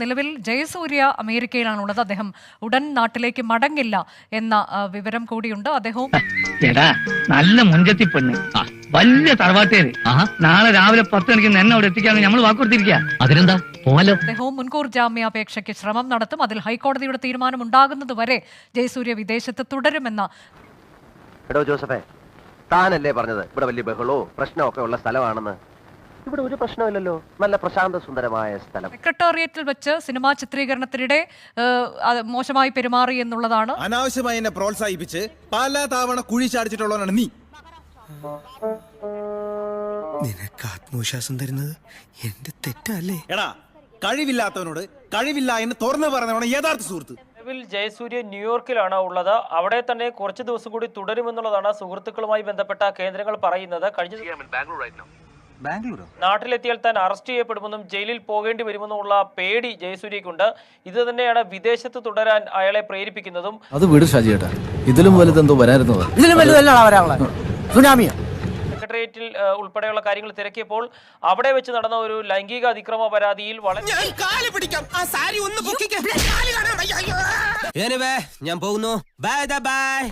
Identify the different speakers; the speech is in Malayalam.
Speaker 1: നിലവിൽ ജയസൂര്യ അമേരിക്കയിലാണുള്ളത്. അദ്ദേഹം ഉടൻ നാട്ടിലേക്ക് മടങ്ങില്ല എന്ന വിവരം കൂടിയുണ്ട്. അദ്ദേഹവും
Speaker 2: നല്ല മുൻകത്തി പെണ്ണ്, വലിയ തറവാട്ടേര്. നാളെ രാവിലെ 10 മണിക്ക് എന്നെ അവിടെ എത്തിക്കാന്ന് നമ്മൾ വാക്കുകൊടുത്തിരിക്കുക. അതിനെന്താ പോലോ.
Speaker 1: അദ്ദേഹവും മുൻകൂർ ജാമ്യാപേക്ഷയ്ക്ക് ശ്രമം നടത്തും. അതിൽ ഹൈക്കോടതിയുടെ തീരുമാനം ഉണ്ടാകുന്നതുവരെ ജയസൂര്യ വിദേശത്ത് തുടരുമെന്ന.
Speaker 3: എടോ ജോസഫേ, താനല്ലേ പറഞ്ഞത് ഇവിടെ വലിയ ബഹളവും പ്രശ്നമൊക്കെ ഉള്ള സ്ഥലമാണെന്ന്? ഇവിടെ ഒരു പ്രശ്നമില്ലല്ലോ, നല്ല പ്രശാന്ത സുന്ദരമായ സ്ഥലം.
Speaker 1: സെക്രട്ടേറിയറ്റിൽ വെച്ച് സിനിമാ ചിത്രീകരണത്തിനിടെ മോശമായി പെരുമാറി എന്നുള്ളതാണ്.
Speaker 4: അനാവശ്യമായി എന്നെ പ്രോത്സാഹിപ്പിച്ച് പല തവണ കുഴി ചാടിച്ചിട്ടുള്ളവനാണ് നീ.
Speaker 5: നിനക്ക് ആത്മവിശ്വാസം തരുന്നത് എന്റെ തെറ്റല്ലേ?
Speaker 4: എടാ, കഴിവില്ലാത്തവനോട് കഴിവില്ല എന്ന് തുറന്നു പറഞ്ഞവനാണ് യഥാർത്ഥ സുഹൃത്ത്.
Speaker 6: നിലവിൽ ജയസൂര്യ ന്യൂയോർക്കിലാണ് ഉള്ളത്. അവിടെ തന്നെ കുറച്ച് ദിവസം കൂടി തുടരുമെന്നുള്ളതാണ് സുഹൃത്തുക്കളുമായി ബന്ധപ്പെട്ട കേന്ദ്രങ്ങൾ പറയുന്നത്. നാട്ടിലെത്തിയാൽ താൻ അറസ്റ്റ് ചെയ്യപ്പെടുമെന്നും ജയിലിൽ പോകേണ്ടി വരുമെന്നുമുള്ള പേടി ജയസൂര്യക്കുണ്ട്. ഇത് തന്നെയാണ് വിദേശത്ത് തുടരാൻ അയാളെ പ്രേരിപ്പിക്കുന്നതും.
Speaker 7: അത് വിട് ഷാജിയേട്ടാ, ഇതിലും വലുതെന്തോ വരാറുന്നത്.
Speaker 6: സെക്രട്ടേറിയറ്റിൽ ഉൾപ്പെടെയുള്ള കാര്യങ്ങൾ തിരക്കിയപ്പോൾ അവിടെ വെച്ച് നടന്ന ഒരു ലൈംഗിക അതിക്രമ പരാതിയിൽ
Speaker 5: ഞാൻ പോകുന്നു. Bye bye.